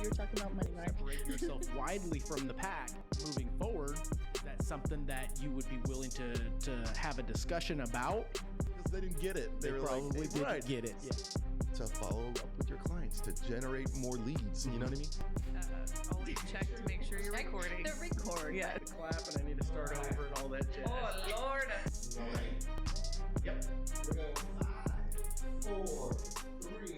You were talking about money, right? Separate yourself widely from the pack moving forward. Is that something that you would be willing to have a discussion about? Because they didn't get it. They were probably like, didn't get it. Yeah. To follow up with your clients, to generate more leads. You know what I mean? Always check to make sure you're recording. The record. Yeah. Clap and I need to start over and all that jazz. Oh, Lord. Yep. We're going 5, 4, 3.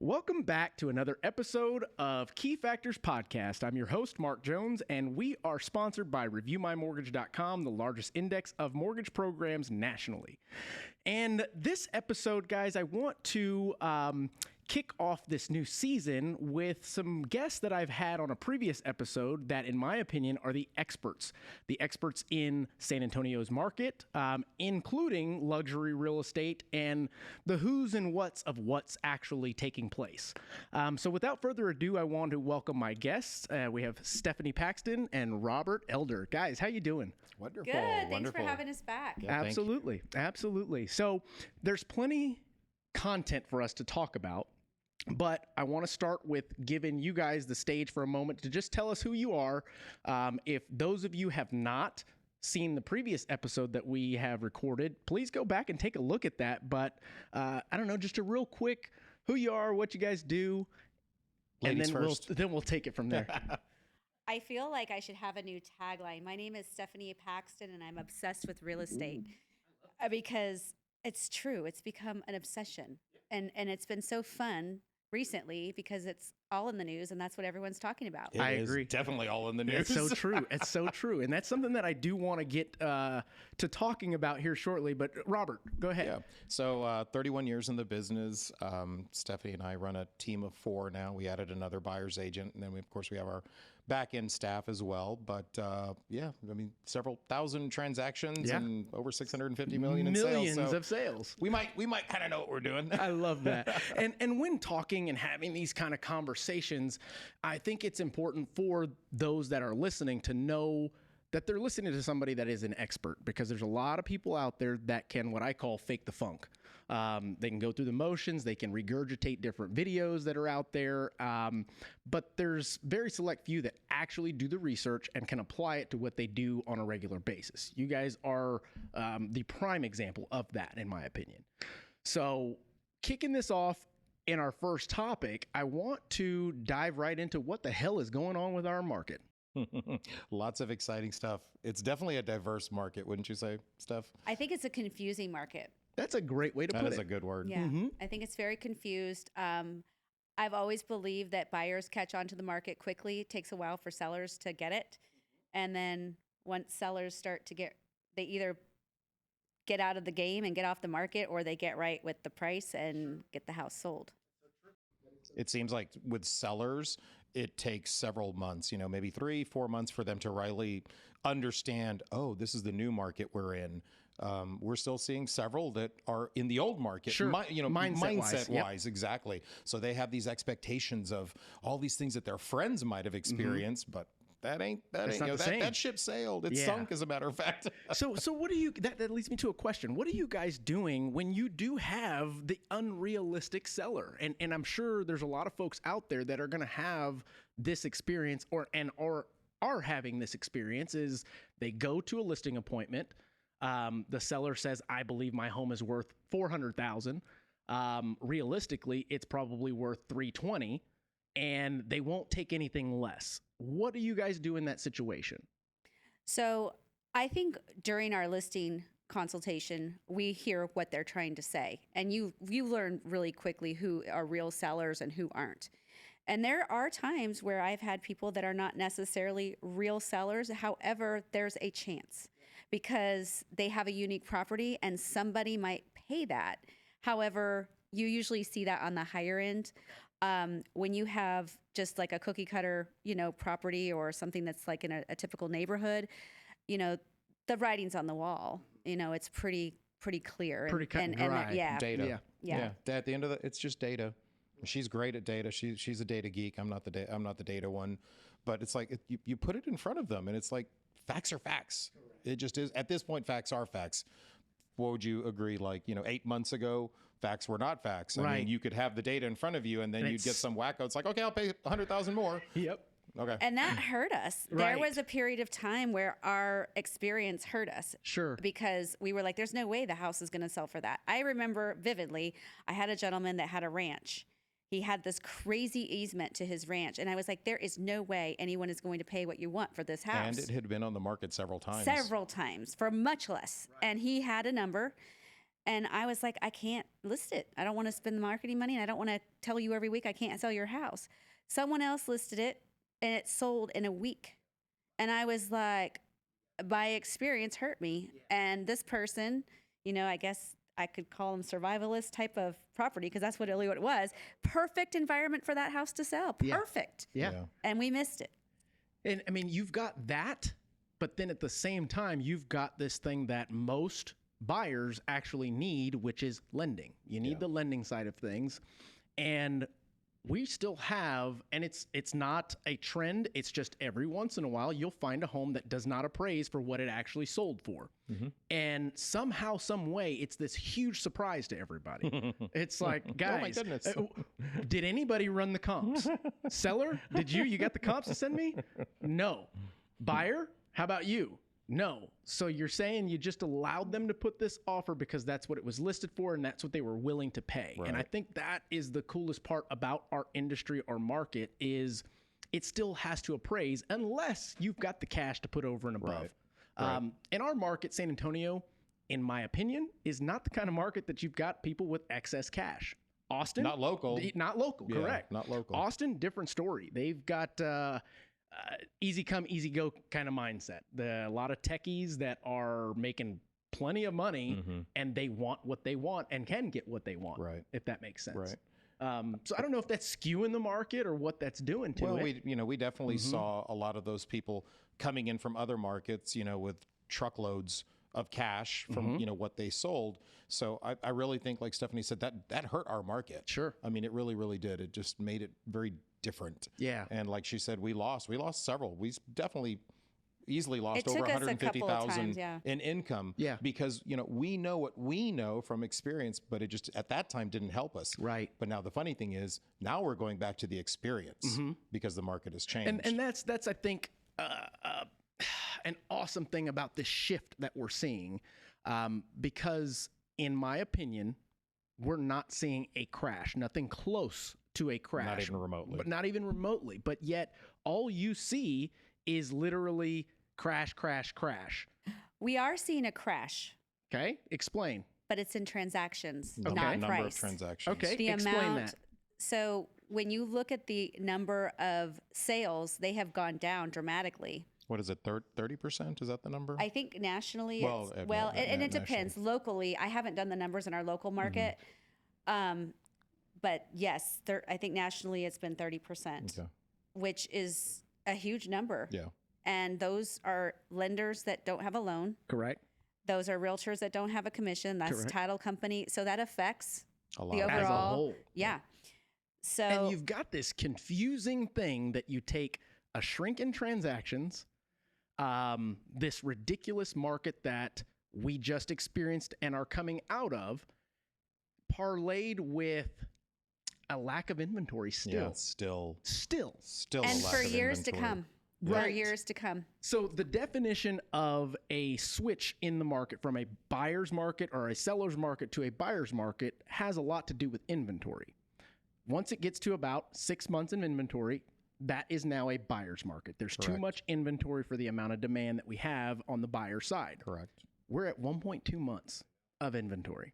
Welcome back to another episode of Key Factors Podcast. I'm your host, Mark Jones, and we are sponsored by ReviewMyMortgage.com, the largest index of mortgage programs nationally. And this episode, guys, I want to kick off this new season with some guests that I've had on a previous episode that, in my opinion, are the experts in San Antonio's market, including luxury real estate and the who's and what's of what's actually taking place. So without further ado, I want to welcome my guests. We have Stephanie Paxton and Robert Elder. Guys, how you doing? Wonderful. Good. Wonderful. Thanks for having us back. Yeah, Absolutely. Absolutely. So there's plenty content for us to talk about. But I want to start with giving you guys the stage for a moment to just tell us who you are. If those of you have not seen the previous episode that we have recorded, please go back and take a look at that. But I don't know, just a real quick who you are, what you guys do, Ladies and then first. we'll take it from there. I feel like I should have a new tagline. My name is Stephanie Paxton, and I'm obsessed with real estate because it's true. It's become an obsession, and it's been so fun recently because it's all in the news, and that's what everyone's talking about. It I is agree. Definitely all in the news. It's so true. It's so true. And that's something that I do want to get to talking about here shortly. But Robert, go ahead. Yeah. So 31 years in the business. Stephanie and I run a team of 4 now. We added another buyer's agent, and then of course we have our back end staff as well. But yeah, I mean, several thousand transactions and over 650 million in Millions sales. So of sales. we might kind of know what we're doing. I love that. And when talking and having these kind of conversations, I think it's important for those that are listening to know that they're listening to somebody that is an expert, because there's a lot of people out there that can, what I call, fake the funk. They can go through the motions, they can regurgitate different videos that are out there, but there's very select few that actually do the research and can apply it to what they do on a regular basis. You guys are the prime example of that, in my opinion. So kicking this off in our first topic, I want to dive right into what the hell is going on with our market. Lots of exciting stuff. It's definitely a diverse market, wouldn't you say, Steph? I think it's a confusing market. That's a great way to That put is it. a good word. Yeah, Mhm. I think it's very confused. I've always believed that buyers catch on to the market quickly. It takes a while for sellers to get it. And then once sellers start to they either get out of the game and get off the market, or they get right with the price and get the house sold. It seems like with sellers, it takes several months, maybe 3-4 months for them to really understand, oh, this is the new market we're in. We're still seeing several that are in the old market, Sure. mindset-wise, Yep. exactly. So they have these expectations of all these things that their friends might have experienced, but that ain't not the same. that ship sailed. It Yeah. sunk, as a matter of fact. So what do you, that leads me to a question. What are you guys doing when you do have the unrealistic seller? And I'm sure there's a lot of folks out there that are going to have this experience or are having this experience. Is they go to a listing appointment. The seller says, I believe my home is worth $400,000. Realistically, it's probably worth $320,000, and they won't take anything less. What do you guys do in that situation? So I think during our listing consultation, we hear what they're trying to say. And you learn really quickly who are real sellers and who aren't. And there are times where I've had people that are not necessarily real sellers. However, there's a chance because they have a unique property and somebody might pay that. However, you usually see that on the higher end. When you have just like a cookie cutter, property or something that's like in a typical neighborhood, the writing's on the wall. It's pretty clear. Pretty cut and dry. Data. Yeah. At the end of it's just data. She's great at data. She's a data geek. I'm not the data one, but it's like you put it in front of them, and it's like facts are facts. Correct. It just is. At this point, facts are facts. What would you agree? 8 months ago, facts were not facts. I Right. mean, you could have the data in front of you, and then And you'd get it's- some wacko. It's like, okay, I'll pay 100,000 more. Yep. Okay. And that hurt us. There Right. was a period of time where our experience hurt us Sure. because we were like, there's no way the house is going to sell for that. I remember vividly, I had a gentleman that had a ranch. He had this crazy easement to his ranch. And I was like, there is no way anyone is going to pay what you want for this house. And it had been on the market several times. Several times for much less. And he had a number. And I was like, I can't list it. I don't want to spend the marketing money. And I don't want to tell you every week I can't sell your house. Someone else listed it and it sold in a week. And I was like, my experience hurt me. And this person, you know, I guess I could call them survivalist type of property because that's really what it was. Perfect environment for that house to sell. Yeah. Perfect. Yeah. And we missed it. And I mean, you've got that, but then at the same time, you've got this thing that most buyers actually need, which is lending. You need the lending side of things. And we still have, and it's not a trend, it's just every once in a while you'll find a home that does not appraise for what it actually sold for. And somehow, some way, it's this huge surprise to everybody. It's like, guys, goodness. did anybody run the comps? Seller, did you got the comps to send me? No. Buyer, how about you? No. So you're saying you just allowed them to put this offer because that's what it was listed for and that's what they were willing to pay. And I Right. think that is the coolest part about our industry or market is it still has to appraise unless you've got the cash to put over and above. Right. In our market, San Antonio, in my opinion, is not the kind of market that you've got people with excess cash. Austin, Not local. Not local, Yeah, correct. not local. Austin, different story. They've got easy come, easy go kind of mindset. A lot of techies that are making plenty of money and they want what they want and can get what they want, Right. if that makes sense. Right. So I don't know if that's skewing the market or what that's doing to Well, it. we definitely saw a lot of those people coming in from other markets, with truckloads of cash from what they sold. So I really think, like Stephanie said, that hurt our market. Sure. I mean, it really, really did. It just made it very different. Yeah. And like she said, we lost several. We definitely easily lost It over took us a couple of 150,000 times, yeah. in income. Yeah. Because we know what we know from experience, but it just at that time didn't help us. Right. But now the funny thing is, now we're going back to the experience because the market has changed. And that's I think an awesome thing about this shift that we're seeing, because in my opinion, we're not seeing a crash, nothing close to a crash, Not even remotely. but not even remotely. But yet, all you see is literally crash, crash, crash. We are seeing a crash, Okay, explain. but it's in transactions, The not number price. of transactions. Okay, The explain amount. that. So when you look at the number of sales, they have gone down dramatically. What is it? 30%? Is that the number? I think nationally, Well, it's, well, and it nationally. depends. Locally, I haven't done the numbers in our local market, but yes, I think nationally it's been 30%, Okay. which is a huge number. Yeah. And those are lenders that don't have a loan. Correct. Those are realtors that don't have a commission. That's Correct. title company. So that affects A lot the of As a overall. whole. Yeah. So And you've got this confusing thing that you take a shrink in transactions, this ridiculous market that we just experienced and are coming out of, parlayed with a lack of inventory still. Yeah, it's still Still. a and lack for of years to inventory. come. For Right. years to come. So the definition of a switch in the market from a buyer's market or a seller's market to a buyer's market has a lot to do with inventory. Once it gets to about 6 months of inventory, that is now a buyer's market. There's too Correct. much inventory for the amount of demand that we have on the buyer side. Correct. We're at 1.2 months of inventory.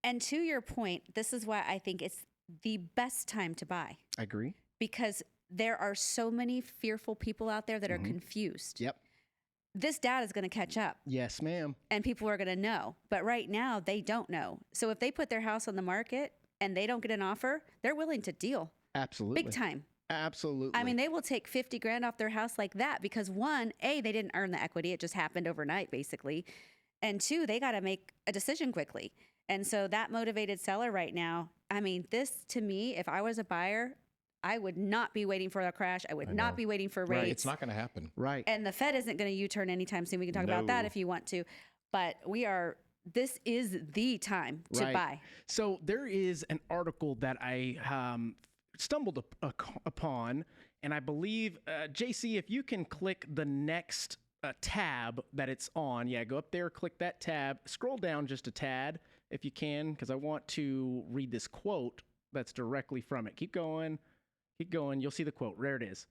And to your point, this is why I think it's the best time to buy I agree. because there are so many fearful people out there that are confused. Yep. This data is going to catch up Yes, ma'am. and people are going to know. But right now, they don't know. So if they put their house on the market and they don't get an offer, they're willing to deal Absolutely. big time. Absolutely. I mean, they will take 50 grand off their house like that because one, A, they didn't earn the equity. It just happened overnight, basically. And two, they got to make a decision quickly. And so that motivated seller right now, I mean, this to me, if I was a buyer, I would not be waiting for a crash. I would not be waiting for rates. It's not going to happen. right. And the Fed isn't going to U-turn anytime soon. We can talk about that No. if you want to. But we are this is the time to Right. buy. So there is an article that I stumbled upon, and I believe, JC, if you can click the next tab that it's on, go up there, click that tab, scroll down just a tad if you can, because I want to read this quote that's directly from it. Keep going. You'll see the quote. There it is.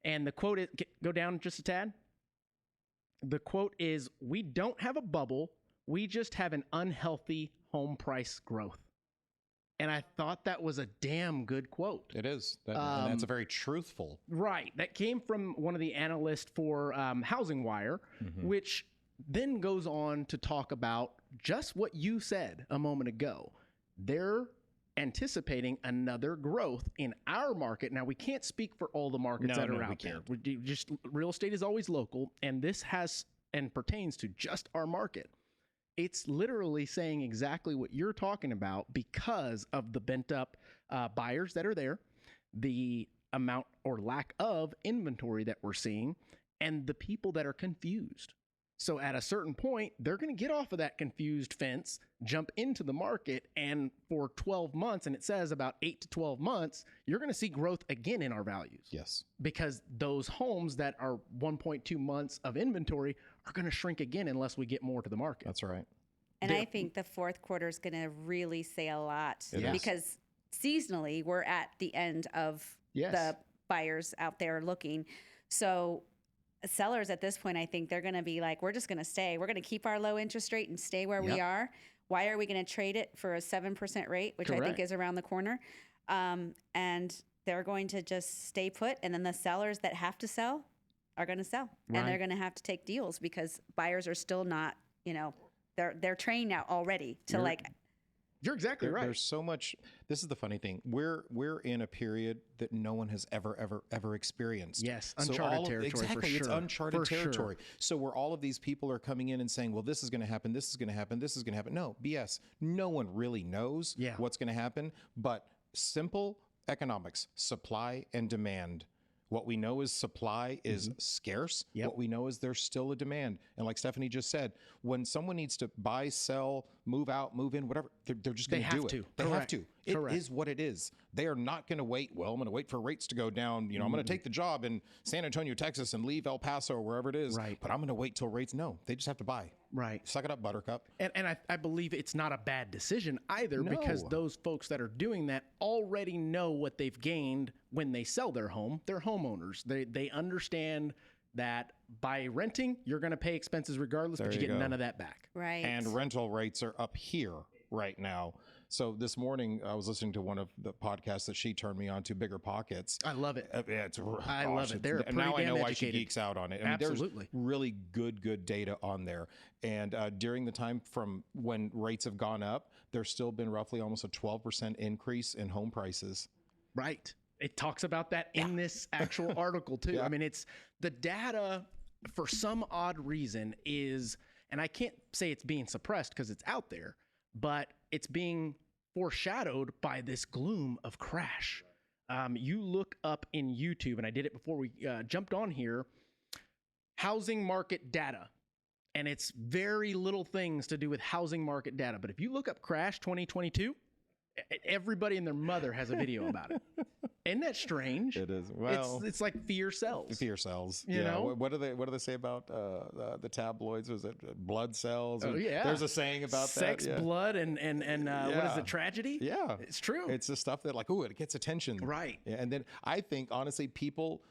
And the quote is, go down just a tad. The quote is, "We don't have a bubble. We just have an unhealthy home price growth." And I thought that was a damn good quote. It is. And that's a very truthful. Right. That came from one of the analysts for Housing Wire, which then goes on to talk about just what you said a moment ago. They're anticipating another growth in our market. Now, we can't speak for all the markets that are out there. Just real estate is always local, and this has and pertains to just our market. It's literally saying exactly what you're talking about because of the bent up buyers that are there, the amount or lack of inventory that we're seeing, and the people that are confused. So at a certain point, they're going to get off of that confused fence, jump into the market, and for 12 months, and it says about 8 to 12 months, you're going to see growth again in our values. Yes. Because those homes that are 1.2 months of inventory are going to shrink again unless we get more to the market. That's right. And I think the fourth quarter is going to really say a lot It is. because seasonally we're at the end of the buyers out there looking. So sellers at this point, I think they're going to be like, we're just going to stay. We're going to keep our low interest rate and stay where we are. Why are we going to trade it for a 7% rate, which I think is around the corner? And they're going to just stay put. And then the sellers that have to sell are going to sell. Right. And they're going to have to take deals because buyers are still not, they're trained now already to You're exactly right. There's so much. This is the funny thing. We're in a period that no one has ever experienced. Yes, uncharted territory. Exactly, for sure. it's uncharted For territory. Sure. So where all of these people are coming in and saying, "Well, this is going to happen. This is going to happen. This is going to happen." No, BS. No one really knows what's going to happen. But simple economics, supply and demand. What we know is supply is scarce. What we know is there's still a demand. And like Stephanie just said, when someone needs to buy, sell, move out, move in, whatever, they're just going to do it. They have to. It is what it is. They are not going to wait. Well, I'm going to wait for rates to go down. I'm going to take the job in San Antonio, Texas, and leave El Paso or wherever it is. Right. But I'm going to wait till rates. No, they just have to buy. Right. Suck it up, Buttercup. And I believe it's not a bad decision either because those folks that are doing that already know what they've gained when they sell their home. They're homeowners. They understand that by renting, you're going to pay expenses regardless, but you get none of that back. Right. And rental rates are up here right now. So this morning, I was listening to one of the podcasts that she turned me on to, Bigger Pockets. I love it. I love it. They're and now I pretty know damn why she educated. geeks out on it. Absolutely. There's really good data on there. And during the time from when rates have gone up, there's still been roughly almost a 12% increase in home prices. Right. It talks about that in this actual article too. I mean, it's the data for some odd reason is, and I can't say it's being suppressed because it's out there, but it's being foreshadowed by this gloom of crash. You look up in YouTube, and I did it before we jumped on here, housing market data. And it's very little things to do with housing market data. But if you look up crash 2022, everybody and their mother has a video about it. Isn't that strange? It is. Well, it's like fear sells. Fear sells. You know? What do they say about the tabloids? Was it blood sells? Oh, yeah. There's a saying about sex, that. blood, and what is it? Tragedy? Yeah, it's true. It's the stuff that it gets attention. Right. Yeah, and then I think honestly, people,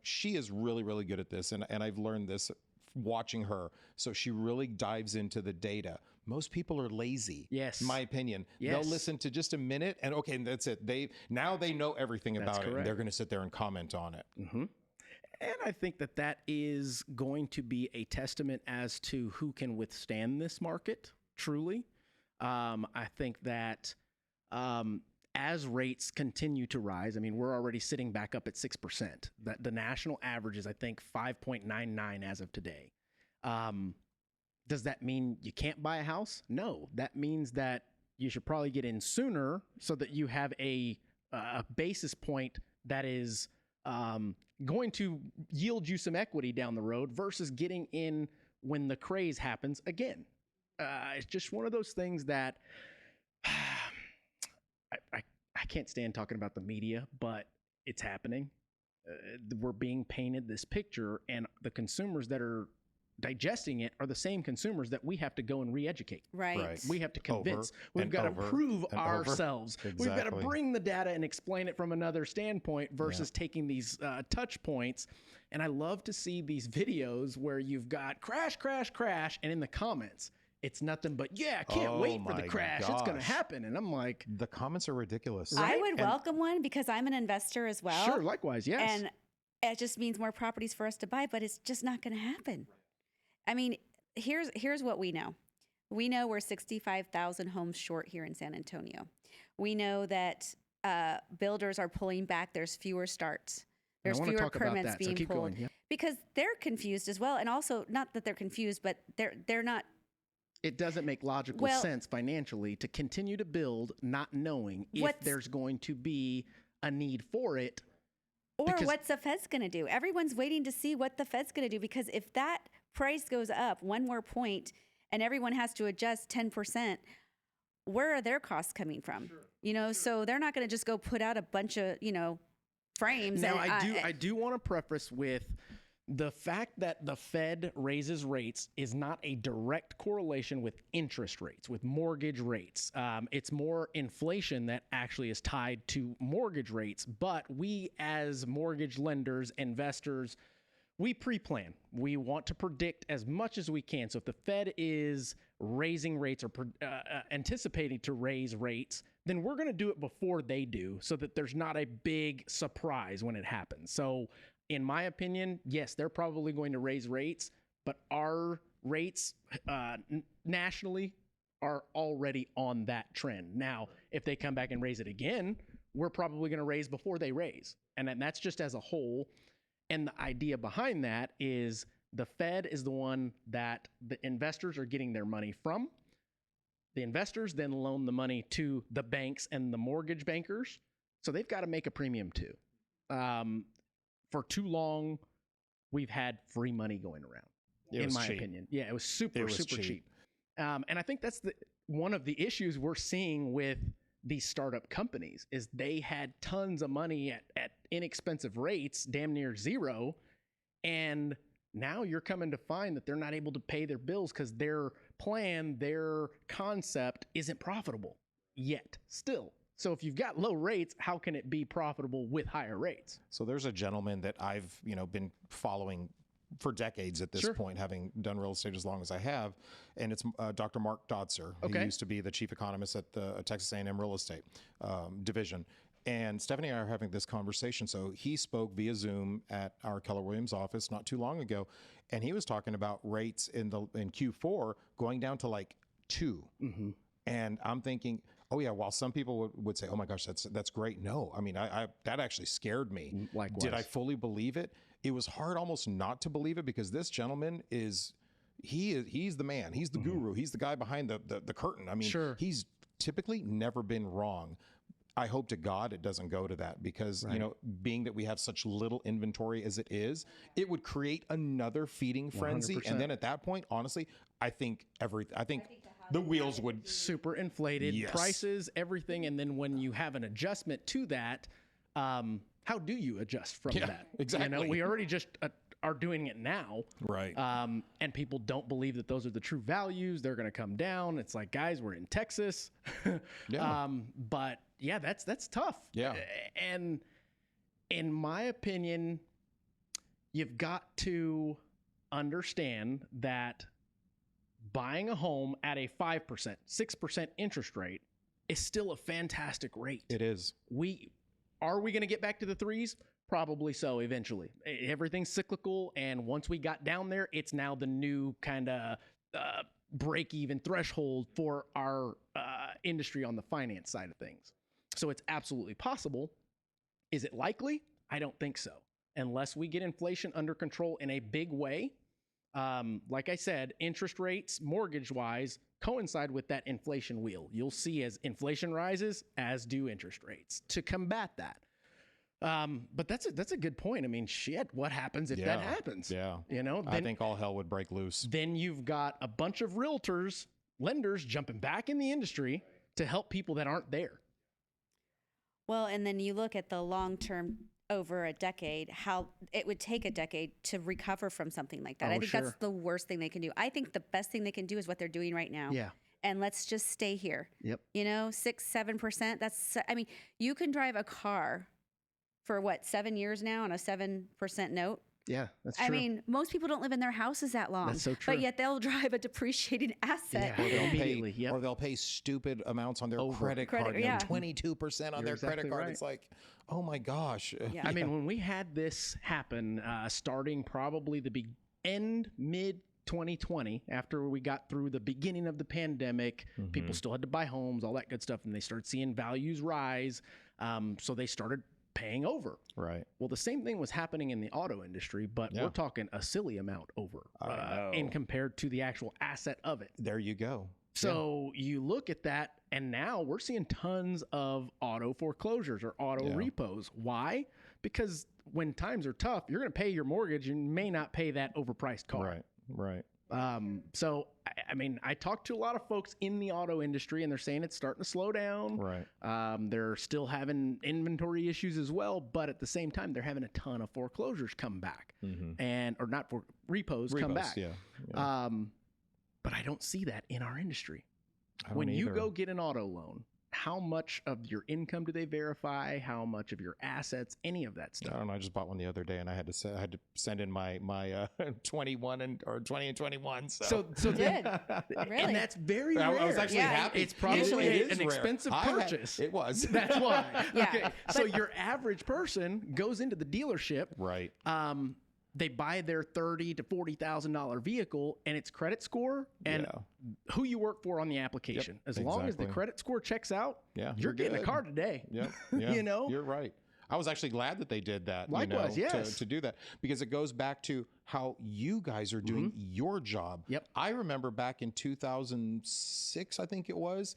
she is really good at this, and I've learned this watching her. So she really dives into the data. Most people are lazy. Yes. In my opinion. Yes. They'll listen to just a minute and okay, that's it. They know everything about it, and they're going to sit there and comment on it. Mm-hmm. And I think that is going to be a testament as to who can withstand this market, truly. I think that as rates continue to rise, I mean, we're already sitting back up at 6%. The national average is, I think, 5.99 as of today. Does that mean you can't buy a house? No. That means that you should probably get in sooner so that you have a basis point that is going to yield you some equity down the road versus getting in when the craze happens again. It's just one of those things that I can't stand talking about the media, but it's happening. We're being painted this picture, and the consumers that are digesting it are the same consumers that we have to go and re-educate. Right. We have to convince. Over We've and got to over prove and over. ourselves. We've got to Exactly. bring the data and explain it from another standpoint versus taking these touch points. And I love to see these videos where you've got crash, crash, crash, and in the comments, it's nothing but, yeah, I can't Oh wait for the my crash. It's going to gosh. happen. And I'm like, The comments are ridiculous. I would And- welcome one because I'm an investor as well. sure, likewise, yes. And it just means more properties for us to buy, but it's just not going to happen. I mean, here's what we know. We know we're 65,000 homes short here in San Antonio. We know that builders are pulling back. There's fewer starts. And I There's wanna fewer talk about permits that, so being keep pulled going, yeah. because they're confused as well. And also, not that they're confused, but they're not. It doesn't make logical Well- sense financially to continue to build not knowing if What's- there's going to be a need for it. Or Because- what's the Fed's going to do? Everyone's waiting to see what the Fed's going to do because if that price goes up one more point and everyone has to adjust 10%, where are their costs coming from? So they're not going to just go put out a bunch of, frames. Now, and, I do want to preface with the fact that the Fed raises rates is not a direct correlation with interest rates, with mortgage rates. It's more inflation that actually is tied to mortgage rates. But we, as mortgage lenders, investors, we pre-plan. We want to predict as much as we can. So if the Fed is raising rates or anticipating to raise rates, then we're going to do it before they do so that there's not a big surprise when it happens. So in my opinion, yes, they're probably going to raise rates, but our rates nationally are already on that trend. Now, if they come back and raise it again, we're probably going to raise before they raise. And that's just as a whole. And the idea behind that is the Fed is the one that the investors are getting their money from. The investors then loan the money to the banks and the mortgage bankers. So they've got to make a premium too. For too long, we've had free money going around, It was my cheap. opinion. Yeah, it was super cheap. cheap. And I think that's one of the issues we're seeing with these startup companies is they had tons of money at inexpensive rates, damn near zero. And now you're coming to find that they're not able to pay their bills because their plan, their concept isn't profitable yet still. So if you've got low rates, how can it be profitable with higher rates? So there's a gentleman that I've, been following for decades at this Sure. point, having done real estate as long as I have, and it's Dr. Mark Dodser. Okay. He used to be the chief economist at the Texas A&M Real Estate division. And Stephanie and I are having this conversation. So he spoke via Zoom at our Keller Williams office not too long ago, and he was talking about rates in Q4 going down to like 2. Mm-hmm. And I'm thinking, oh yeah, while some people would say, oh my gosh, that's great. No, I mean, I that actually scared me. Likewise. Did I fully believe it? It was hard almost not to believe it because this gentleman he's the man. He's the guru. He's the guy behind the curtain. I mean, Sure. he's typically never been wrong. I hope to God it doesn't go to that because, being that we have such little inventory as it is, it would create another feeding frenzy. 100%. And then at that point, honestly, I think the wheels would. Super inflated Yes. prices, everything. And then when you have an adjustment to that, how do you adjust from Yeah, that? exactly. We already just are doing it now. Right. And people don't believe that those are the true values. They're going to come down. It's like, guys, we're in Texas. Yeah. But yeah, that's tough. Yeah. And in my opinion, you've got to understand that buying a home at a 5%, 6% interest rate is still a fantastic rate. It is. Are we going to get back to the 3s? Probably so eventually. Everything's cyclical, and once we got down there, it's now the new kind of break-even threshold for our industry on the finance side of things. So it's absolutely possible. Is it likely? I don't think so. Unless we get inflation under control in a big way. Like I said, interest rates, mortgage-wise, coincide with that inflation wheel. You'll see as inflation rises, as do interest rates to combat that. But that's a good point. I mean, shit, what happens if that happens? Yeah. Then, I think all hell would break loose. then you've got a bunch of realtors lenders jumping back in the industry to help people that aren't there. Well, and then you look at the long term over a decade, how it would take a decade to recover from something like that. I think that's the worst thing they can do. I think the best thing they can do is what they're doing right now. Yeah. And let's just stay here. Yep. 6-7%. That's, I mean, you can drive a car for what, 7 years now on a 7% note. Yeah, that's true. I mean, most people don't live in their houses that long. That's so true. But yet they'll drive a depreciating asset. Yeah. Or they'll Immediately, pay, yep. or they'll pay stupid amounts on their credit card. Credit, yeah. 22% on their exactly credit card. right. It's like, oh my gosh. Yeah. I mean, when we had this happen, starting probably the mid 2020, after we got through the beginning of the pandemic, people still had to buy homes, all that good stuff, and they started seeing values rise. So they started paying over. Right. Well, the same thing was happening in the auto industry, but we're talking a silly amount over in compared to the actual asset of it. There you go. So you look at that, and now we're seeing tons of auto foreclosures or auto repos. Why? Because when times are tough, you're going to pay your mortgage and may not pay that overpriced car. Right. So, I mean, I talked to a lot of folks in the auto industry, and they're saying it's starting to slow down. Right. They're still having inventory issues as well, but at the same time, they're having a ton of foreclosures come back, or not for repos come back. Yeah. But I don't see that in our industry. When you go get an auto loan, how much of your income do they verify? How much of your assets? Any of that I stuff? don't know. I just bought one the other day, and I had to send in my 21 or 20 and 21. So Really? and that's very rare. I was actually happy. It's probably It is an rare. expensive purchase. It was. That's why. Yeah. Okay. So your average person goes into the dealership. Right. They buy their $30,000 to $40,000 vehicle, and it's credit score and who you work for on the application. As long as the credit score checks out, you're getting a car today. Yep. You're right. I was actually glad that they did that. Likewise, yes. To do that, because it goes back to how you guys are doing your job. Yep. I remember back in 2006, I think it was.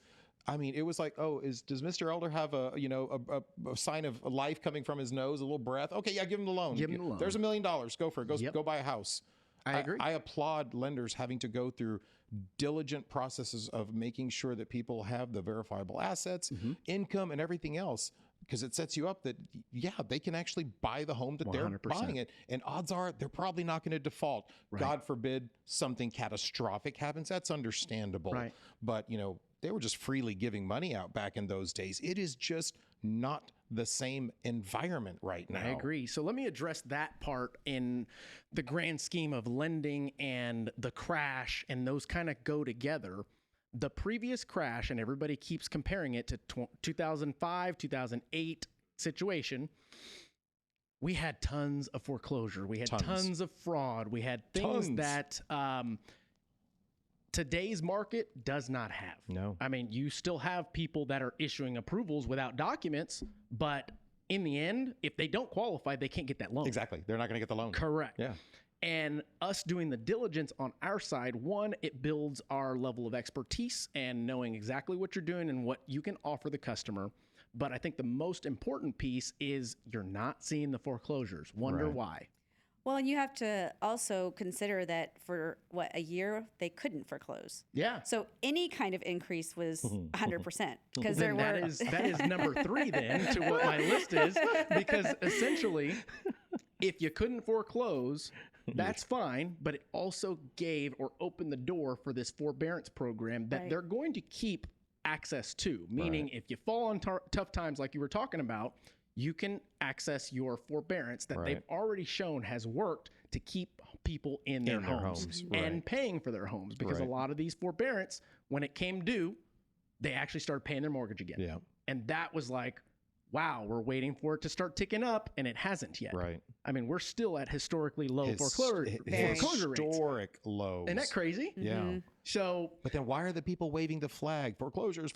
I mean, it was like, does Mr. Elder have a sign of life coming from his nose, a little breath? Okay, yeah, give him the loan. Give him the loan. There's $1 million. Go for it. Go buy a house. I agree. I applaud lenders having to go through diligent processes of making sure that people have the verifiable assets, income, and everything else, because it sets you up that, they can actually buy the home that 100%. They're buying it. And odds are they're probably not going to default. Right. God forbid something catastrophic happens. That's understandable. Right. But, they were just freely giving money out back in those days. It is just not the same environment right now. I agree. So let me address that part in the grand scheme of lending and the crash, and those kind of go together. The previous crash, and everybody keeps comparing it to 2005, 2008 situation, we had tons of foreclosure. We had tons of fraud. We had things that today's market does not have. No. I mean, you still have people that are issuing approvals without documents, but in the end, if they don't qualify, they can't get that loan. Exactly. They're not going to get the loan. Correct. Yeah. And us doing the diligence on our side, one, it builds our level of expertise and knowing exactly what you're doing and what you can offer the customer. But I think the most important piece is you're not seeing the foreclosures. Wonder why. Well, and you have to also consider that for a year they couldn't foreclose. Yeah. So any kind of increase was 100% because there that were. That is number 3 then to what my list is, because essentially, if you couldn't foreclose, that's fine, but it also gave or opened the door for this forbearance program that they're going to keep access to. Meaning, if you fall on tough times like you were talking about, you can access your forbearance that they've already shown has worked to keep people in their homes and paying for their homes, because a lot of these forbearance, when it came due, they actually started paying their mortgage again. Yeah. And that was like, wow, we're waiting for it to start ticking up, and it hasn't yet. Right. I mean, we're still at historically low foreclosure rates. Historic lows. Isn't that crazy? Yeah. So, but then why are the people waving the flag? Foreclosures,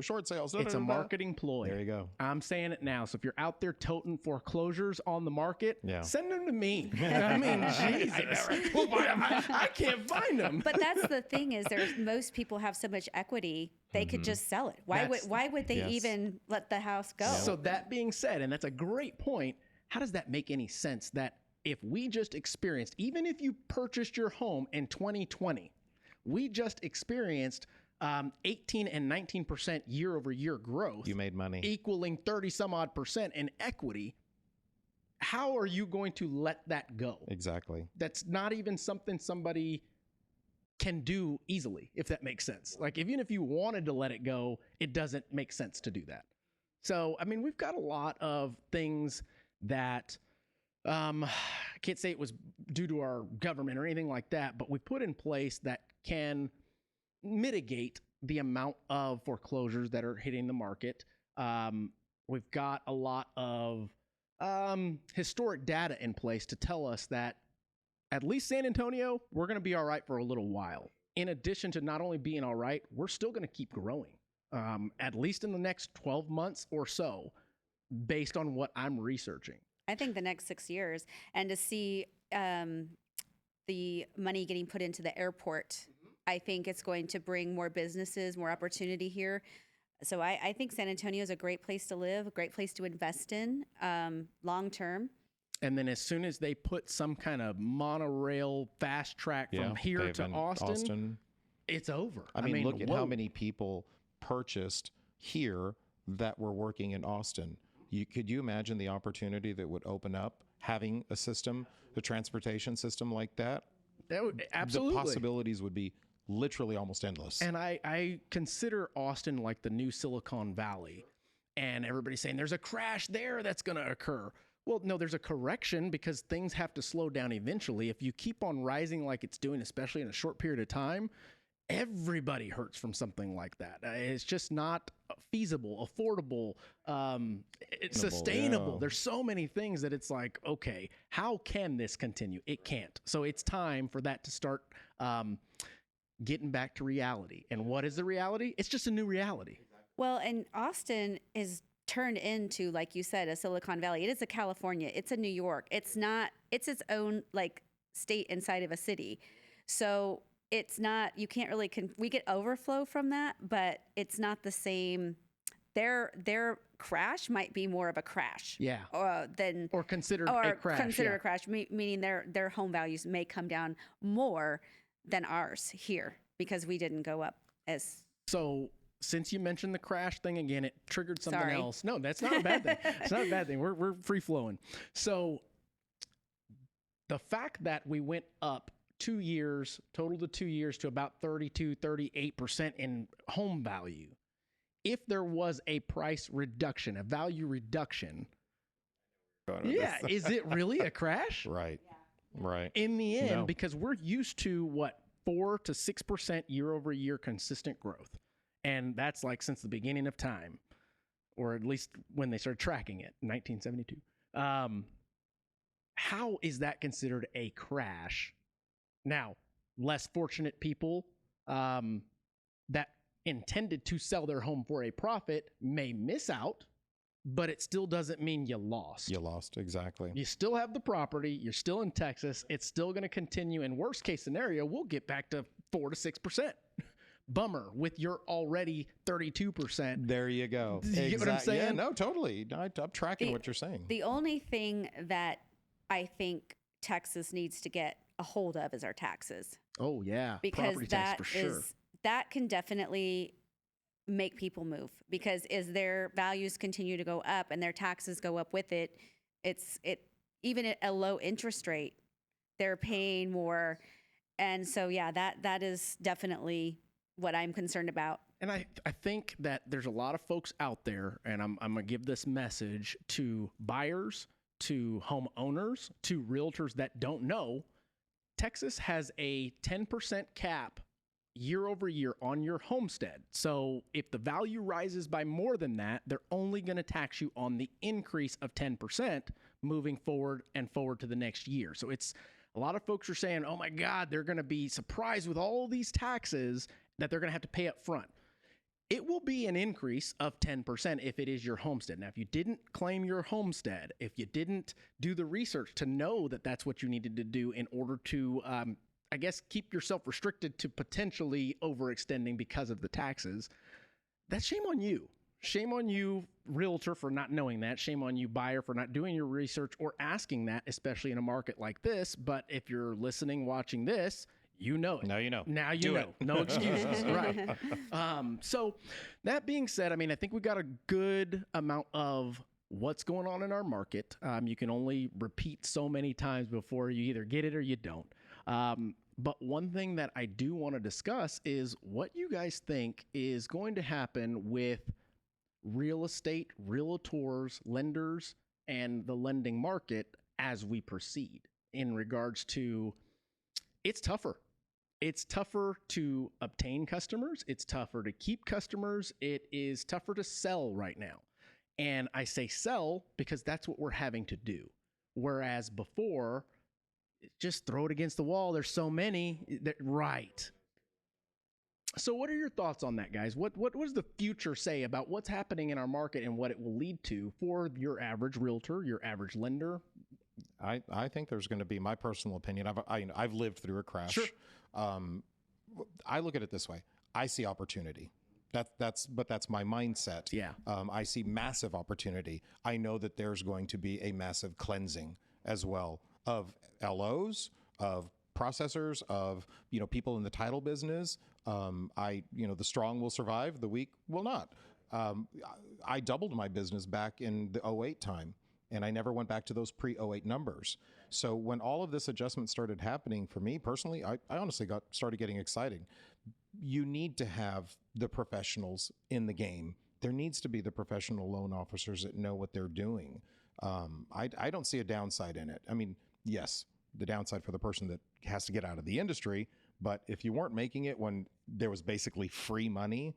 short sales. It's a marketing ploy. There you go. I'm saying it now. So if you're out there toting foreclosures on the market, send them to me. I mean, Jesus. I can't find them. But that's the thing is most people have so much equity, they could just sell it. Why would they even let the house go? So that being said, and that's a great point, how does that make any sense that if we just experienced, even if you purchased your home in 2020, we just experienced 18 and 19% year over year growth. You made money. Equaling 30 some odd percent in equity. How are you going to let that go? Exactly. That's not even something somebody can do easily, if that makes sense. Like, even if you wanted to let it go, it doesn't make sense to do that. So, I mean, we've got a lot of things that I can't say it was due to our government or anything like that, but we put in place that can mitigate the amount of foreclosures that are hitting the market. We've got a lot of historic data in place to tell us that at least San Antonio, we're going to be all right for a little while. In addition to not only being all right, we're still going to keep growing, at least in the next 12 months or so, based on what I'm researching. I think the next 6 years, and to see the money getting put into the airport, I think it's going to bring more businesses, more opportunity here. So I think San Antonio is a great place to live, a great place to invest in long term. And then as soon as they put some kind of monorail fast track from here to Austin, it's over. I mean, look at how many people purchased here that were working in Austin. Could you imagine the opportunity that would open up having a system, a transportation system like that? That would, absolutely. The possibilities would be literally almost endless. And I consider Austin like the new Silicon Valley. And everybody's saying there's a crash there that's going to occur. Well, no, there's a correction because things have to slow down eventually. If you keep on rising like it's doing, especially in a short period of time, everybody hurts from something like that. It's just not feasible, affordable, it's sustainable. Yeah. There's so many things that it's like, okay, how can this continue? It can't. So it's time for that to start getting back to reality. And what is the reality? It's just a new reality. Well, and Austin is turned into, like you said, a Silicon Valley. It is a California. It's a New York. It's not, it's its own like state inside of a city. So it's not, you can't really, we get overflow from that, but it's not the same. Their crash might be more of a crash. Yeah. Or considered a crash. Consider a crash, meaning their home values may come down more than ours here because we didn't go up as. So since you mentioned the crash thing again, it triggered something else. No, that's not a bad thing. It's not a bad thing. We're free flowing. So the fact that we went up 2 years, total to 2 years, to about 32, 38% in home value. If there was a price reduction, a value reduction, is it really a crash? Right. Right. In the end, because we're used to 4 to 6% year over year consistent growth. And that's like since the beginning of time, or at least when they started tracking it in 1972. How is that considered a crash? Now, less fortunate people that intended to sell their home for a profit may miss out, but it still doesn't mean you lost. You lost, exactly. You still have the property. You're still in Texas. It's still going to continue. In worst case scenario, we'll get back to 4 to 6%. Bummer with your already 32%. There you go. You get what I'm saying? Yeah, no, totally. I'm tracking what you're saying. The only thing that I think Texas needs to get a hold of is our taxes. Oh yeah, because property tax for sure. That can definitely make people move, because as their values continue to go up and their taxes go up with it, even at a low interest rate, they're paying more. And so yeah, that is definitely what I'm concerned about. And I think that there's a lot of folks out there, and I'm going to give this message to buyers, to homeowners, to realtors that don't know. Texas has a 10% cap year over year on your homestead. So if the value rises by more than that, they're only going to tax you on the increase of 10% moving forward and forward to the next year. So it's a lot of folks are saying, oh my God, they're going to be surprised with all these taxes that they're going to have to pay up front. It will be an increase of 10% if it is your homestead. Now, if you didn't claim your homestead, if you didn't do the research to know that that's what you needed to do in order to, I guess, keep yourself restricted to potentially overextending because of the taxes, that's shame on you. Shame on you, realtor, for not knowing that. Shame on you, buyer, for not doing your research or asking that, especially in a market like this. But if you're listening, watching this, you know it. Now you know. Now you Do know. it. No excuses. Right. So that being said, I mean, I think we got a good amount of what's going on in our market. You can only repeat so many times before you either get it or you don't. But one thing that I do want to discuss is what you guys think is going to happen with real estate, realtors, lenders, and the lending market as we proceed in regards to it's tougher. It's tougher to obtain customers. It's tougher to keep customers. It is tougher to sell right now. And I say sell because that's what we're having to do. Whereas before, just throw it against the wall. There's so many that, right. So what are your thoughts on that, guys? What does the future say about what's happening in our market and what it will lead to for your average realtor, your average lender? I think there's going to be, my personal opinion, I've lived through a crash. Sure. I look at it this way. I see opportunity. That's my mindset. Yeah. I see massive opportunity. I know that there's going to be a massive cleansing as well of LOs, of processors, of, people in the title business. The strong will survive, the weak will not. I doubled my business back in the 08 time, and I never went back to those pre-08 numbers. So when all of this adjustment started happening for me personally, I honestly started getting excited. You need to have the professionals in the game. There needs to be the professional loan officers that know what they're doing. I don't see a downside in it. I mean, yes, the downside for the person that has to get out of the industry, but if you weren't making it when there was basically free money,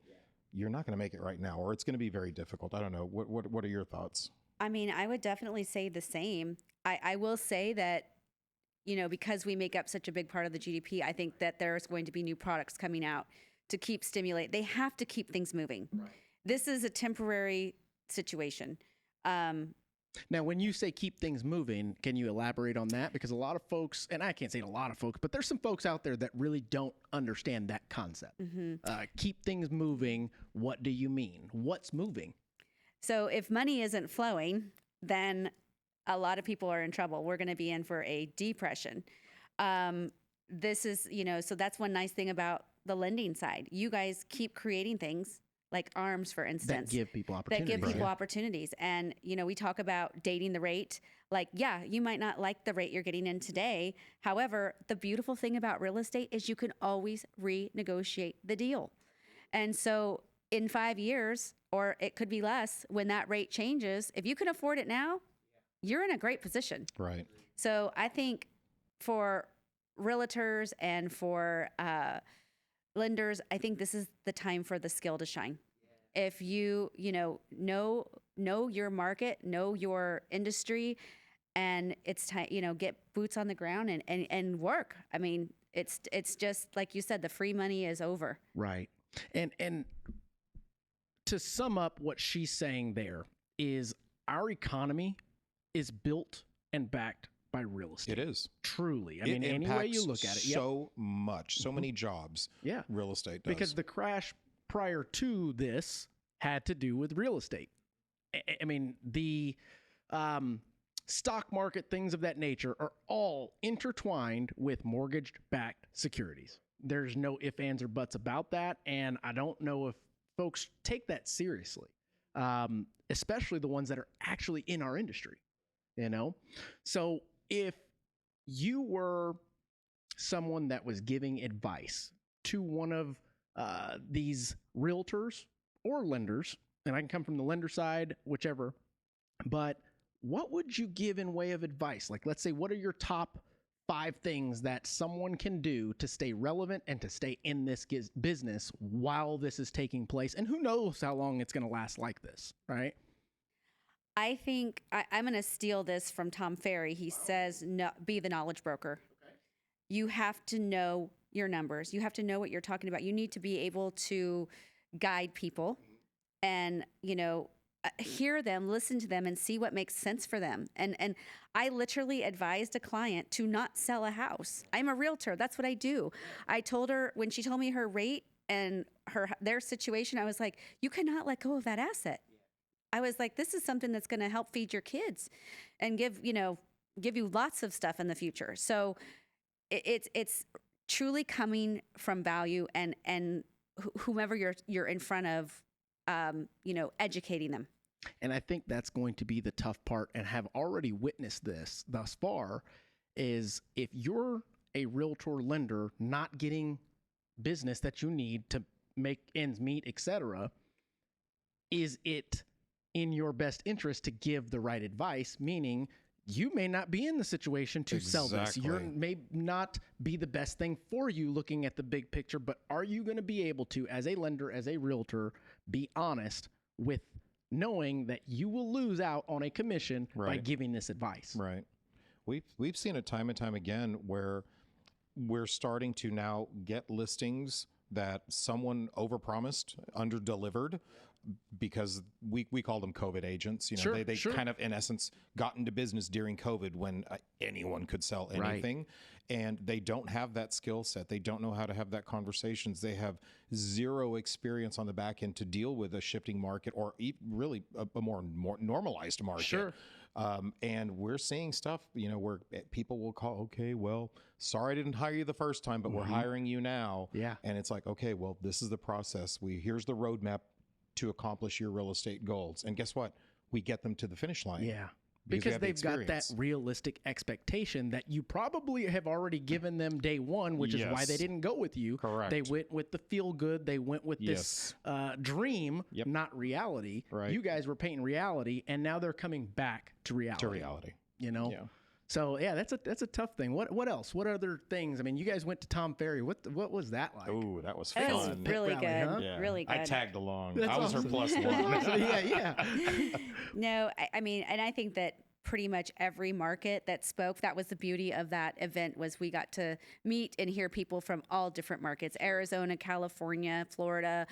you're not going to make it right now, or it's going to be very difficult. I don't know. What are your thoughts? I mean, I would definitely say the same. I will say that, because we make up such a big part of the GDP, I think that there's going to be new products coming out to keep stimulate. They have to keep things moving. Right. This is a temporary situation. Now, when you say keep things moving, can you elaborate on that? Because a lot of folks, and I can't say a lot of folks, but there's some folks out there that really don't understand that concept. Mm-hmm. Keep things moving. What do you mean? What's moving? So if money isn't flowing, then a lot of people are in trouble. We're going to be in for a depression. This is, so that's one nice thing about the lending side. You guys keep creating things like ARMs, for instance. That give people opportunities. Opportunities. And, we talk about dating the rate. Like, yeah, you might not like the rate you're getting in today. However, the beautiful thing about real estate is you can always renegotiate the deal. And so in 5 years, or it could be less, when that rate changes, if you can afford it now, you're in a great position. Right. So I think for realtors and for lenders, I think this is the time for the skill to shine. If you, know your market, know your industry, and it's time, get boots on the ground and work. I mean, it's just like you said, the free money is over. Right. And to sum up what she's saying there is our economy is built and backed by real estate. It is. Truly. I mean, any way you look at it. So much, so many jobs. Yeah. Real estate does. Because the crash prior to this had to do with real estate. I mean, the stock market, things of that nature are all intertwined with mortgage-backed securities. There's no ifs, ands, or buts about that. And I don't know if folks take that seriously, especially the ones that are actually in our industry. So if you were someone that was giving advice to one of these realtors or lenders, and I can come from the lender side, whichever, but what would you give in way of advice? Like, let's say, what are your top 5 things that someone can do to stay relevant and to stay in this business while this is taking place? And who knows how long it's going to last like this, right? I think I'm going to steal this from Tom Ferry. He says, no, be the knowledge broker. Okay. You have to know your numbers. You have to know what you're talking about. You need to be able to guide people and, hear them, listen to them, and see what makes sense for them. And I literally advised a client to not sell a house. I'm a realtor. That's what I do. I told her, when she told me her rate and their situation, I was like, you cannot let go of that asset. I was like, this is something that's going to help feed your kids and give you lots of stuff in the future. So it's truly coming from value and whomever you're in front of, educating them. And I think that's going to be the tough part, and have already witnessed this thus far, is if you're a realtor lender not getting business that you need to make ends meet, etc., is it in your best interest to give the right advice? Meaning, you may not be in the situation to sell this. You may not be the best thing for you looking at the big picture, but are you going to be able to, as a lender, as a realtor, be honest with knowing that you will lose out on a commission by giving this advice? Right. We've seen it time and time again where we're starting to now get listings that someone overpromised, underdelivered, because we call them COVID agents. You know, they kind of, in essence, got into business during COVID when anyone could sell anything. And they don't have that skill set. They don't know how to have that conversations. They have zero experience on the back end to deal with a shifting market, or really a more normalized market. And we're seeing stuff, where people will call, okay, well, sorry I didn't hire you the first time, but we're hiring you now. And it's like, okay, well, this is the process. Here's the roadmap to accomplish your real estate goals. And guess what? We get them to the finish line. Because they've got that realistic expectation that you probably have already given them day one, which is why they didn't go with you. They went with the feel good. They went with this dream, not reality. You guys were painting reality, and now they're coming back to reality. So that's a tough thing. What else? What other things? I mean, you guys went to Tom Ferry. What was that like? Oh, that was That was fun. really good. Huh? Really good. I tagged along. That's I was awesome. her plus one. No, I mean, and I think that pretty much every market that spoke, that was the beauty of that event, was we got to meet and hear people from all different markets: Arizona, California, Florida,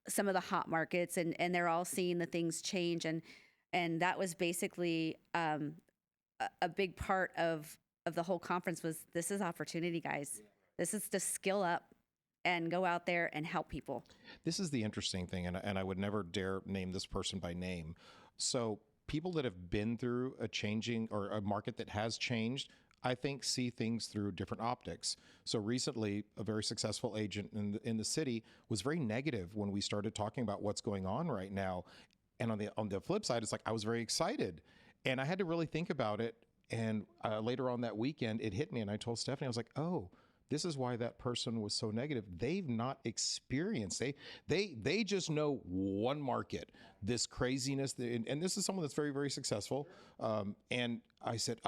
some of the hot markets, and they're all seeing the things change. And that was basically a big part of the whole conference. Was this is opportunity, guys. This is to skill up and go out there and help people. This is the interesting thing, and I would never dare name this person by name. So people that have been through a changing, or a market that has changed, I think see things through different optics. So recently, a very successful agent in the city was very negative when we started talking about what's going on right now. And on the flip side, it's like I was very excited. And I had to really think about it. And later on that weekend, it hit me. And I told Stephanie, I was like, oh, this is why that person was so negative. They've not experienced. They just know one market, this craziness. And this is someone that's very, very successful. And I said,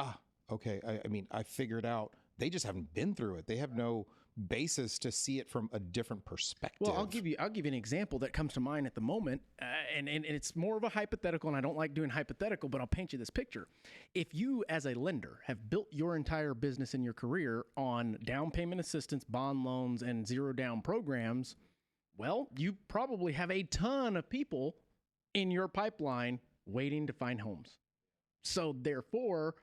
okay. I mean, I figured out they just haven't been through it. They have no basis to see it from a different perspective. Well, I'll give you an example that comes to mind at the moment, and it's more of a hypothetical, and I don't like doing hypothetical, but I'll paint you this picture. If you, as a lender, have built your entire business and your career on down payment assistance, bond loans, and zero down programs, well, you probably have a ton of people in your pipeline waiting to find homes. So therefore,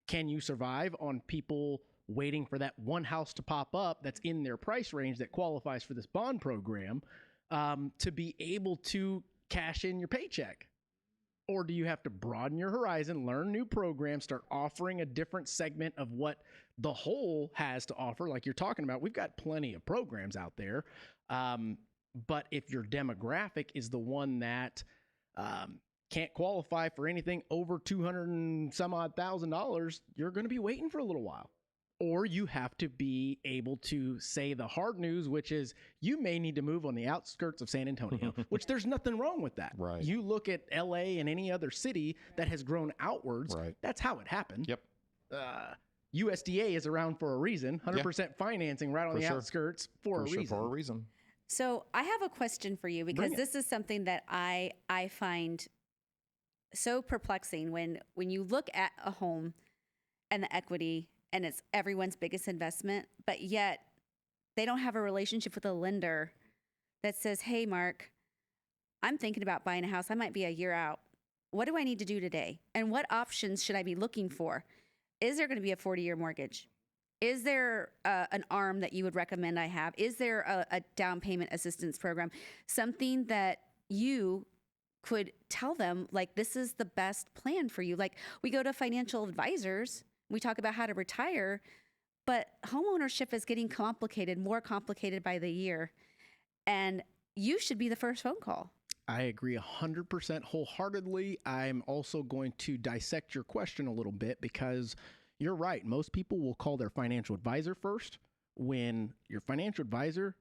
can you survive on people waiting for that one house to pop up that's in their price range that qualifies for this bond program, to be able to cash in your paycheck? Or do you have to broaden your horizon, learn new programs, start offering a different segment of what the whole has to offer? Like you're talking about, we've got plenty of programs out there. But if your demographic is the one that can't qualify for anything over $200,000 and some odd, you're going to be waiting for a little while. Or you have to be able to say the hard news, which is you may need to move on the outskirts of San Antonio, which there's nothing wrong with that. Right. You look at LA and any other city that has grown outwards. Right. That's how it happened. Yep. USDA is around for a reason, 100% financing right on the outskirts for a reason. So I have a question for you, because this is something that I find so perplexing when you look at a home and the equity, and it's everyone's biggest investment, but yet they don't have a relationship with a lender that says, hey, Mark, I'm thinking about buying a house. I might be a year out. What do I need to do today? And what options should I be looking for? Is there going to be a 40-year mortgage? Is there an ARM that you would recommend I have? Is there a down payment assistance program? Something that you could tell them, like, this is the best plan for you. Like, we go to financial advisors, we talk about how to retire, But homeownership is getting complicated, more complicated by the year. And you should be the first phone call. I agree 100% wholeheartedly. I'm also going to dissect your question a little bit because you're right. Most people will call their financial advisor first when your financial advisor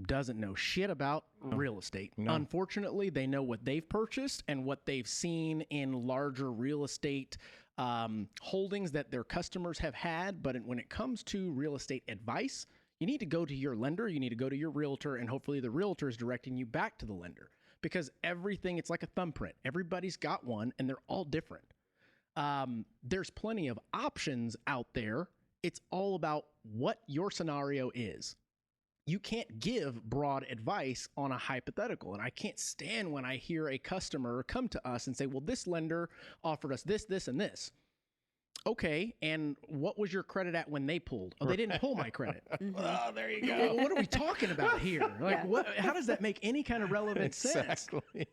doesn't know shit about real estate. No. Unfortunately, they know what they've purchased and what they've seen in larger real estate holdings that their customers have had. But when it comes to real estate advice, you need to go to your lender, you need to go to your realtor, and hopefully the realtor is directing you back to the lender because everything, it's like a thumbprint. Everybody's got one and they're all different. There's plenty of options out there. It's all about what your scenario is. You can't give broad advice on a hypothetical. And I can't stand when I hear a customer come to us and say, well, this lender offered us this, this, and this. Okay, and what was your credit at when they pulled? Oh, they didn't pull my credit. Oh, there you go. What are we talking about here? Like, how does that make any kind of relevant sense?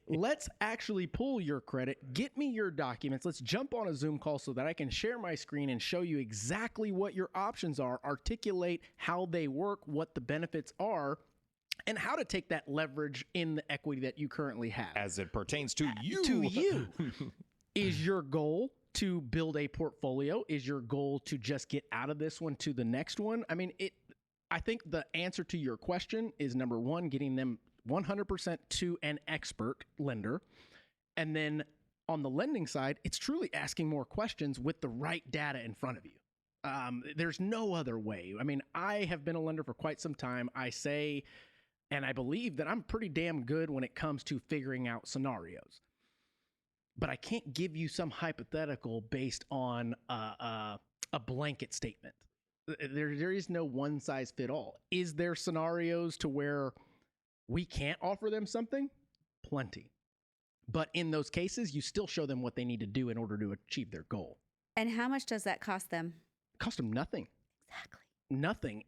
Let's actually pull your credit. Get me your documents. Let's jump on a Zoom call so that I can share my screen and show you exactly what your options are, articulate how they work, what the benefits are, and how to take that leverage in the equity that you currently have. As it pertains to you. To you. Is your goal to build a portfolio? Is your goal to just get out of this one to the next one? I mean, I think the answer to your question is number one, getting them 100% to an expert lender. And then on the lending side, it's truly asking more questions with the right data in front of you. There's no other way. I mean, I have been a lender for quite some time. I say, and I believe that I'm pretty damn good when it comes to figuring out scenarios. But I can't give you some hypothetical based on a blanket statement. There is no one size fit all. Is there scenarios to where we can't offer them something? Plenty. But in those cases, you still show them what they need to do in order to achieve their goal. And how much does that cost them? It costs them nothing. Exactly. Nothing.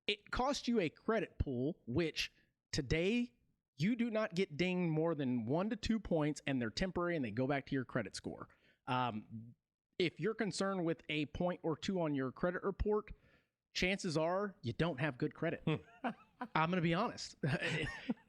It costs you a credit pool, which today you do not get dinged more than 1 to 2 points, and they're temporary and they go back to your credit score. If you're concerned with a point or two on your credit report, chances are you don't have good credit. I'm going to be honest.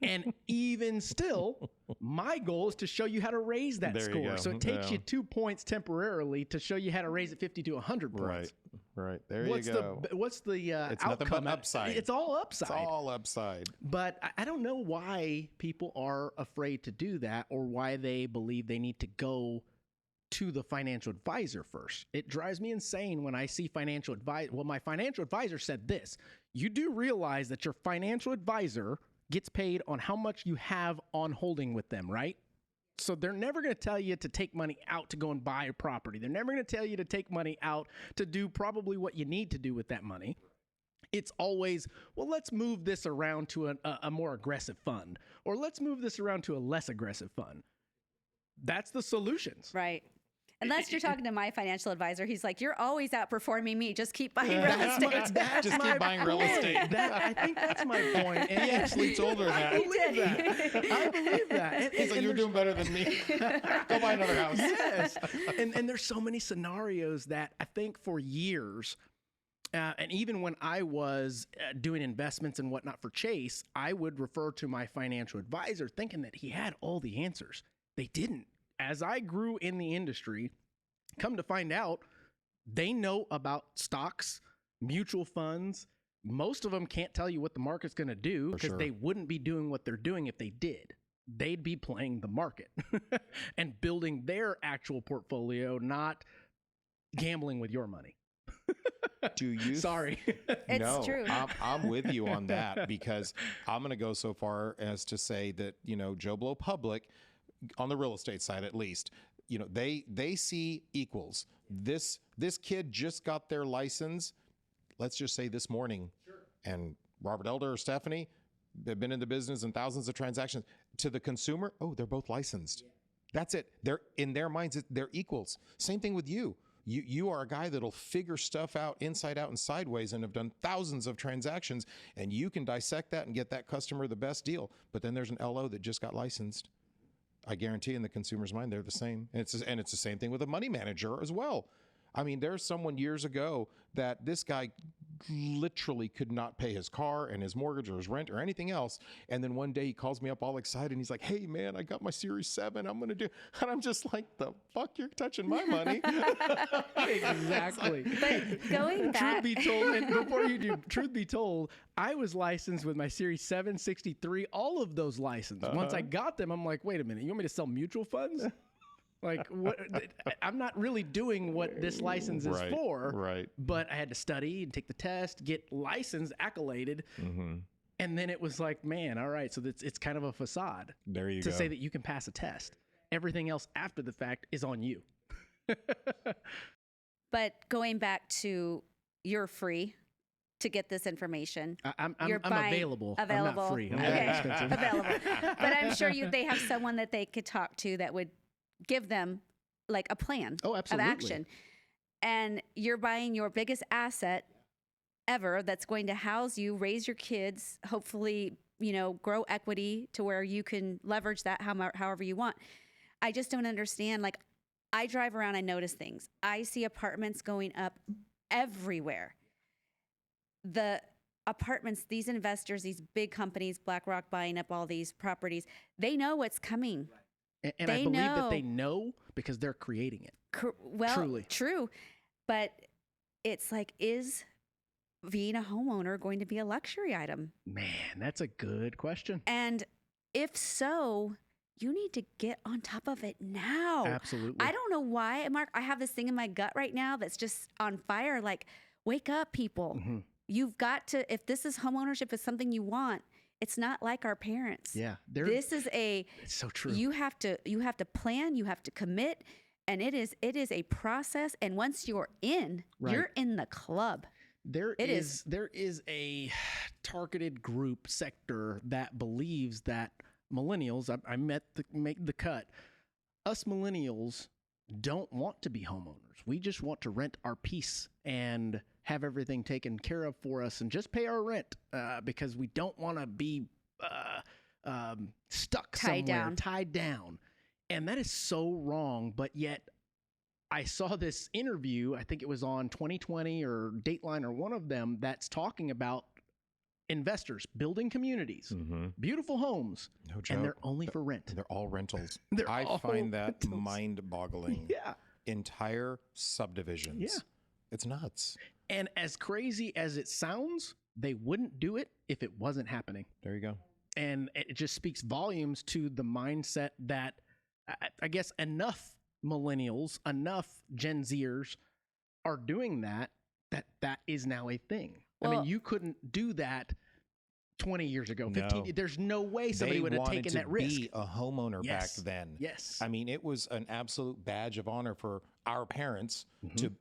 And even still, my goal is to show you how to raise that score. So it takes you 2 points temporarily to show you how to raise it 50 to 100 points. Right. There you go. What's the it's outcome? nothing but upside. It's all upside. It's all upside. But I don't know why people are afraid to do that or why they believe they need to go to the financial advisor first. It drives me insane when I see financial advisor. Well, my financial advisor said this. You do realize that your financial advisor gets paid on how much you have on holding with them, right? So they're never going to tell you to take money out to go and buy a property. They're never going to tell you to take money out to do probably what you need to do with that money. It's always, well, let's move this around to a more aggressive fund, or let's move this around to a less aggressive fund. That's the solutions. Right. Unless you're talking to my financial advisor, he's like, you're always outperforming me. Just keep buying real estate. Just keep buying real estate. I think that's my point. And He actually told her that. I believe that. I believe that. He's like, you're doing better than me. Go buy another house. Yes. And there's so many scenarios that I think for years, and even when I was doing investments and whatnot for Chase, I would refer to my financial advisor thinking that he had all the answers. They didn't. As I grew in the industry, come to find out, they know about stocks, mutual funds. Most of them can't tell you what the market's going to do because they wouldn't be doing what they're doing if they did. They'd be playing the market and building their actual portfolio, not gambling with your money. Do you? Sorry. It's true. I'm with you on that because I'm going to go so far as to say that, Joe Blow Public, on the real estate side at least, they see equals. This kid just got their license, let's just say this morning. Sure. And Robert, Elder, or Stephanie, they've been in the business and thousands of transactions. To the consumer, they're both licensed. Yeah. That's it. They're in their minds, they're equals. Same thing with you. You are a guy that'll figure stuff out inside out and sideways and have done thousands of transactions, and you can dissect that and get that customer the best deal. But then there's an LO that just got licensed. I guarantee in the consumer's mind, they're the same. And it's the same thing with a money manager as well. I mean, there's someone years ago that this guy literally could not pay his car and his mortgage or his rent or anything else. And then one day he calls me up all excited and he's like, hey man, I got my Series 7. I'm going to do, and I'm just like, the fuck, you're touching my money. Exactly. But going back, Truth be told, and before you do, truth be told, I was licensed with my Series 7, 63, all of those licenses. Once I got them, I'm like, wait a minute, you want me to sell mutual funds? Like, what? I'm not really doing what this license is for. Right. But I had to study and take the test, get licensed, accoladed. And then it was like, man, all right, so it's kind of a facade. There you to go. say that you can pass a test. Everything else after the fact is on you. but going back to you're free to get this information. I'm You're buying- available. Available. I'm not free. I'm Okay. very expensive. Available. But I'm sure they have someone that they could talk to that would give them like a plan Oh, of absolutely. action. And you're buying your biggest asset ever that's going to house you, raise your kids, hopefully, grow equity to where you can leverage that however you want. I just don't understand. Like, I drive around, I notice things. I see apartments going up everywhere. The apartments, these investors, these big companies, BlackRock buying up all these properties, they know what's coming. And I They believe that know. they know because they're creating it. Well, Truly. true. But it's like, is being a homeowner going to be a luxury item? Man, that's a good question. And if so, you need to get on top of it now. Absolutely. I don't know why, Mark. I have this thing in my gut right now that's just on fire. Like, wake up, people. Mhm. You've got to, if this is homeownership, is something you want, it's not like our parents. Yeah. This is It's so true. you have to plan, you have to commit, and it is a process. And once you're in, Right. you're in the club. There It is a targeted group sector that believes that millennials, I make the cut. Us millennials don't want to be homeowners. We just want to rent our piece and have everything taken care of for us and just pay our rent because we don't want to be stuck Tied somewhere, down. tied down. And that is so wrong. But yet I saw this interview, I think it was on 2020 or Dateline or one of them, that's talking about investors building communities, beautiful homes, No joke. and they're only for rent. They're all rentals. They're I all find that rentals. mind-boggling. Yeah. Entire subdivisions. Yeah. It's nuts. And as crazy as it sounds, they wouldn't do it if it wasn't happening. There you go. And it just speaks volumes to the mindset that I guess enough millennials, enough Gen Zers are doing that is now a thing. I mean, Well- you couldn't do that 20 years ago, 15. No. There's no way somebody They would have wanted taken to that risk. be a homeowner Yes. back then. Yes. I mean, it was an absolute badge of honor for our parents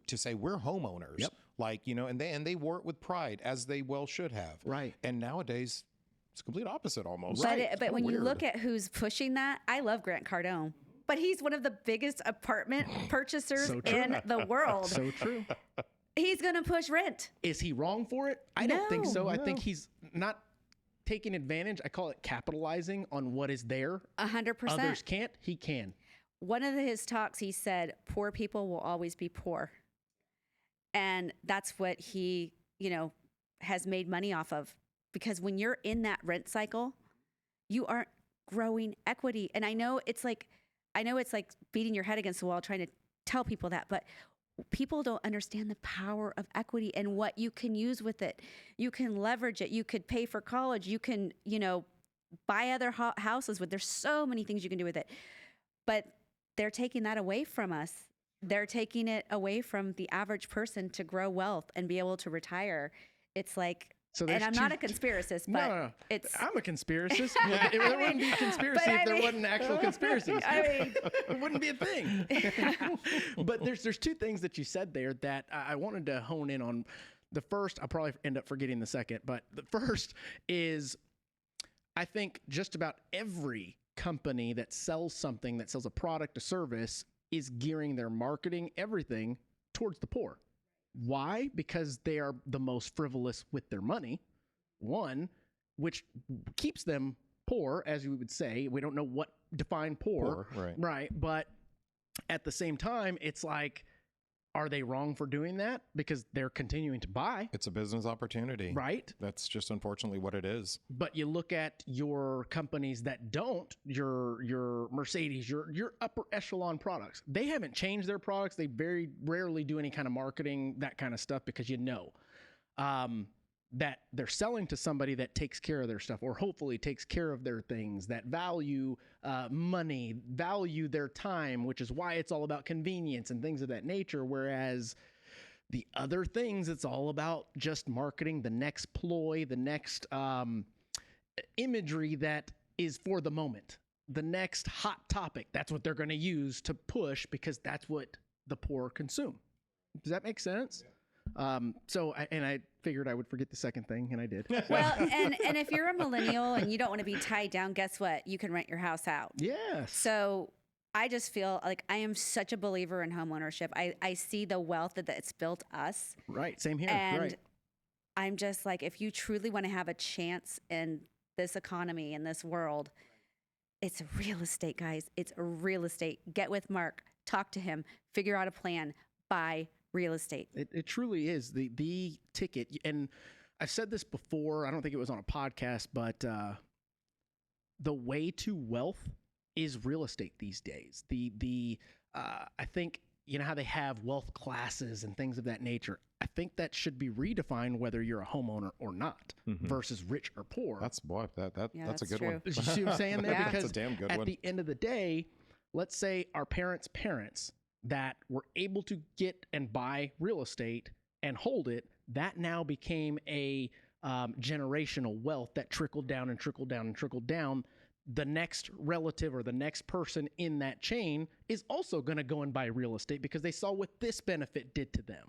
to say we're homeowners. Yep. Like, and they wore it with pride, as they well should have. Right. And nowadays, it's the complete opposite almost. But It's but kinda when you look weird. at who's pushing that, I love Grant Cardone, but he's one of the biggest apartment purchasers So true. in the world. So true. He's going to push rent. Is he wrong for it? I don't think No. so. I think he's not taking advantage. I call it capitalizing on what is there. 100%. Others can't. He can. One of his talks, he said, poor people will always be poor. And that's what he, has made money off of. Because when you're in that rent cycle, you aren't growing equity. And I know it's like beating your head against the wall trying to tell people that, but people don't understand the power of equity and what you can use with it. You can leverage it. You could pay for college. You can, buy other houses with. There's so many things you can do with it. But they're taking that away from us. They're taking it away from the average person to grow wealth and be able to retire. It's like, So and there's I'm not a conspiracist, but No. it's. I'm a conspiracist. There wouldn't be conspiracy but if I there mean- wasn't actual conspiracies. I mean- it wouldn't be a thing. But there's two things that you said there that I wanted to hone in on. The first, I'll probably end up forgetting the second, but the first is I think just about every company that sells something, that sells a product, a service, is gearing their marketing, everything towards the poor. Why? Because they are the most frivolous with their money, one, which keeps them poor, as we would say. We don't know what define poor. Poor, right. Right. But at the same time, it's like Are they wrong for doing that? Because they're continuing to buy, It's a business opportunity. right? That's just unfortunately what it is. But you look at your companies that don't, your Mercedes, your upper echelon products. They haven't changed their products. They very rarely do any kind of marketing, that kind of stuff, because that they're selling to somebody that takes care of their stuff, or hopefully takes care of their things, that value money, value their time, which is why it's all about convenience and things of that nature. Whereas the other things, it's all about just marketing the next ploy, the next imagery that is for the moment, the next hot topic. That's what they're going to use to push, because that's what the poor consume. Does that make sense? I figured I would forget the second thing, and I did. Well, and if you're a millennial and you don't want to be tied down, guess what? You can rent your house out. Yes. So I just feel like I am such a believer in homeownership. I see the wealth that it's built us. Right. Same here. And right. I'm just like, if you truly want to have a chance in this economy, in this world, it's real estate, guys. It's real estate. Get with Mark, talk to him, figure out a plan, buy real estate. It truly is the ticket. And I've said this before. I don't think it was on a podcast, but the way to wealth is real estate these days. I think, you know how they have wealth classes and things of that nature. I think that should be redefined, whether you're a homeowner or not, versus rich or poor. That's that's a good true. one. You see what I'm saying there? Yeah. Because That's a damn good at one. the end of the day, let's say our parents' that were able to get and buy real estate and hold it, that now became a generational wealth that trickled down and trickled down and trickled down. The next relative or the next person in that chain is also going to go and buy real estate because they saw what this benefit did to them.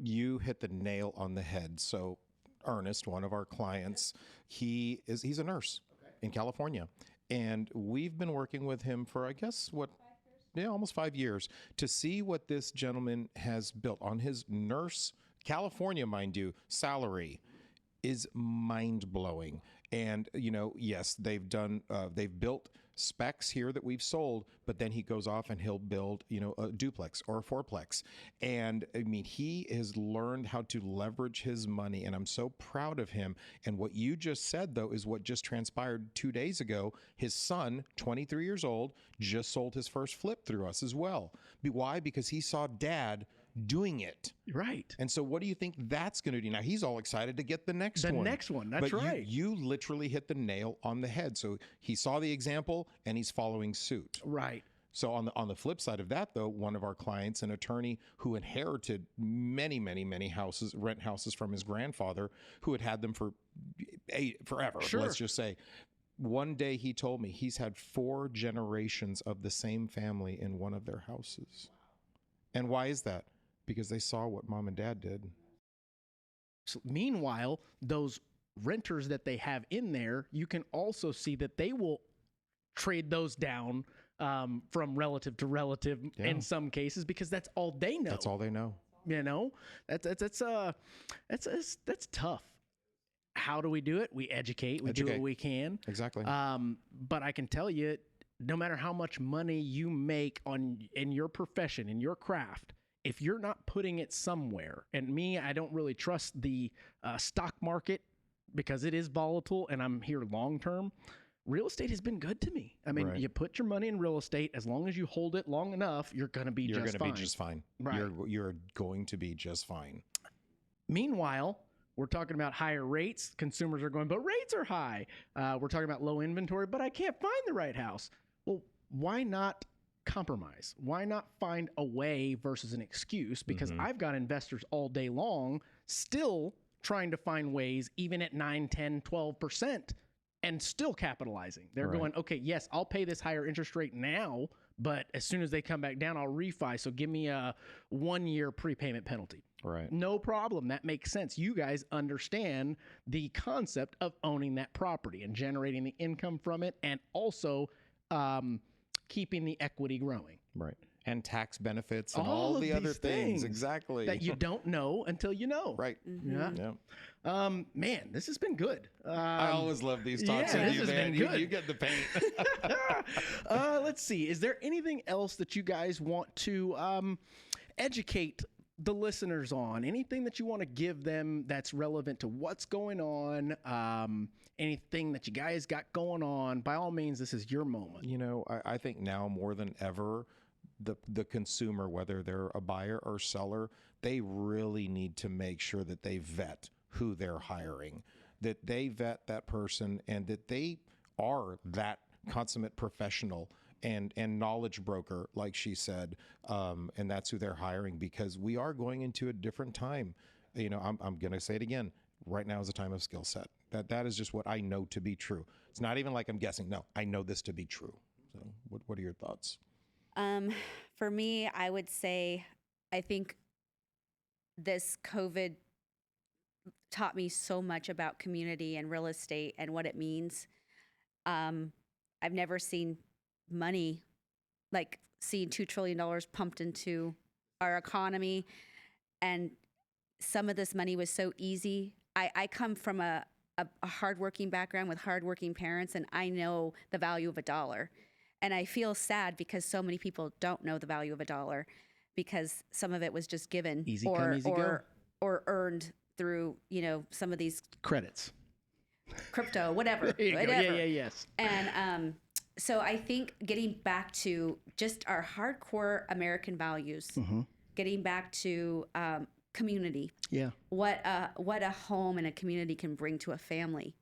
You hit the nail on the head. So Ernest, one of our clients, he's a nurse in California. And we've been working with him for, I guess, almost 5 years, to see what this gentleman has built on his nurse, California, mind you, salary is mind-blowing. And, yes, they've built specs here that we've sold, but then he goes off and he'll build, a duplex or a fourplex. And I mean, he has learned how to leverage his money, and I'm so proud of him. And what you just said, though, is what just transpired 2 days ago. His son, 23 years old, just sold his first flip through us as well. Why? Because he saw dad doing it. Right. And so what do you think that's going to do? Now, he's all excited to get the next The one. next one. That's but right. You literally hit the nail on the head. So he saw the example and he's following suit. Right. So on the flip side of that, though, one of our clients, an attorney who inherited many, many, many rent houses from his grandfather, who had them for forever, Sure. let's just say. One day he told me he's had 4 generations of the same family in one of their houses. And why is that? Because they saw what mom and dad did. So meanwhile, those renters that they have in there, you can also see that they will trade those down from relative to relative in some cases, because that's all they know. That's all they know. That's tough. How do we do it? We educate. We do what we can. Exactly. But I can tell you, no matter how much money you make in your profession, in your craft, if you're not putting it somewhere, and I don't really trust the stock market because it is volatile and I'm here long term. Real estate has been good to me. I mean, You put your money in real estate, as long as you hold it long enough, you're going to be just fine. You're going to be just fine. Right. You're going to be just fine. Meanwhile, we're talking about higher rates. Consumers are going, but rates are high. We're talking about low inventory, but I can't find the right house. Well, why not compromise? Why not find a way versus an excuse? Because I've got investors all day long still trying to find ways, even at 9, 10, 12%, and still capitalizing. They're going, okay, yes, I'll pay this higher interest rate now, but as soon as they come back down, I'll refi. So give me a 1-year prepayment penalty. Right. No problem. That makes sense. You guys understand the concept of owning that property and generating the income from it, and also keeping the equity growing. Right. And tax benefits and All all of the other these things. things Exactly. That you don't know until you know. Right. Yeah. Yeah. Man, this has been good. I always love these talks yeah, with this you, has man. been good. You get the paint. Let's see. Is there anything else that you guys want to educate the listeners on? Anything that you want to give them that's relevant to what's going on? Anything that you guys got going on? By all means, this is your moment. You know, I think now more than ever, the consumer, whether they're a buyer or seller, they really need to make sure that they vet who they're hiring, that they vet that person, and that they are that consummate professional and knowledge broker, like she said, and that's who they're hiring, because we are going into a different time. You know, I'm going to say it again. Right now is a time of skill set. That is just what I know to be true. It's not even like I'm guessing. No, I know this to be true. So what are your thoughts? For me, I would say, I think this COVID taught me so much about community and real estate and what it means. I've never seen money, like seeing $2 trillion pumped into our economy. And some of this money was so easy. I come from a hardworking background with hardworking parents, and I know the value of a dollar. And I feel sad because so many people don't know the value of a dollar, because some of it was just given Easy come, easy go. or earned through, you know, some of these Credits. crypto, whatever. There you go. whatever. Yes. And so I think getting back to just our hardcore American values, getting back to community. Yeah. What a home and a community can bring to a family,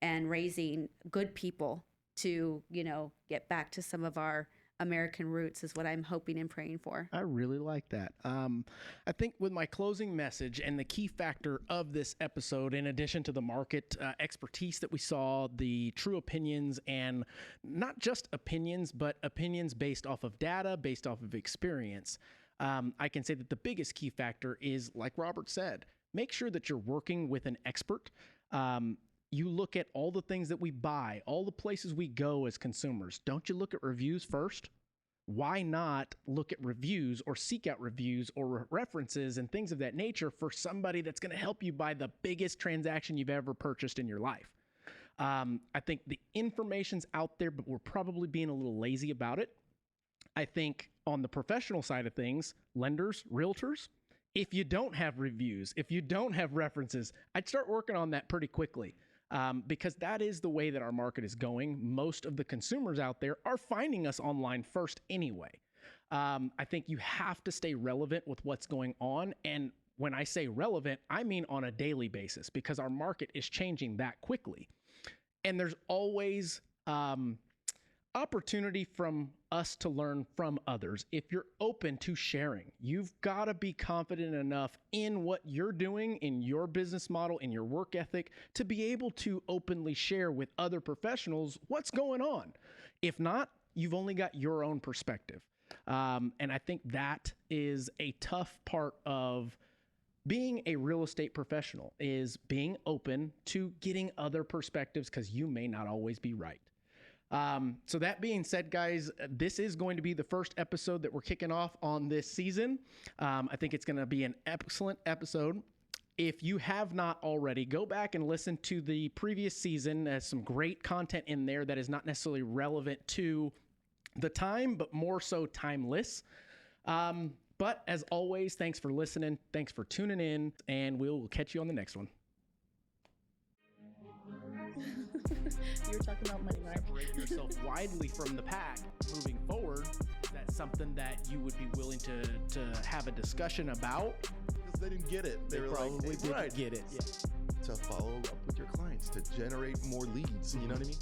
and raising good people to, you know, get back to some of our American roots is what I'm hoping and praying for. I really like that. I think with my closing message and the key factor of this episode, in addition to the market expertise that we saw, the true opinions, and not just opinions, but opinions based off of data, based off of experience, I can say that the biggest key factor is, like Robert said, make sure that you're working with an expert. You look at all the things that we buy, all the places we go as consumers. Don't you look at reviews first? Why not look at reviews or seek out reviews or references and things of that nature for somebody that's going to help you buy the biggest transaction you've ever purchased in your life? I think the information's out there, but we're probably being a little lazy about it. I think on the professional side of things, lenders, realtors, if you don't have reviews, if you don't have references, I'd start working on that pretty quickly. Because that is the way that our market is going. Most of the consumers out there are finding us online first anyway. I think you have to stay relevant with what's going on. And when I say relevant, I mean on a daily basis, because our market is changing that quickly. And there's always opportunity from us to learn from others. If you're open to sharing, you've got to be confident enough in what you're doing, in your business model, in your work ethic, to be able to openly share with other professionals what's going on. If not, you've only got your own perspective. And I think that is a tough part of being a real estate professional, is being open to getting other perspectives, because you may not always be right. So that being said, guys, this is going to be the first episode that we're kicking off on this season. I think it's going to be an excellent episode. If you have not already, go back and listen to the previous season. There's some great content in there that is not necessarily relevant to the time, but more so timeless. But as always, thanks for listening. Thanks for tuning in, and we'll catch you on the next one. You were talking about money, right? Separate yourself widely from the pack moving forward. Is that something that you would be willing to have a discussion about? Because they didn't get it. They were probably like, didn't get it. Yeah. To follow up with your clients, to generate more leads. You know what I mean?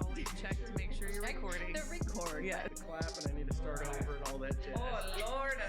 Always check to make sure you're recording. The record. Yeah. Clap, and I need to start over and all that jazz. Oh, Lord.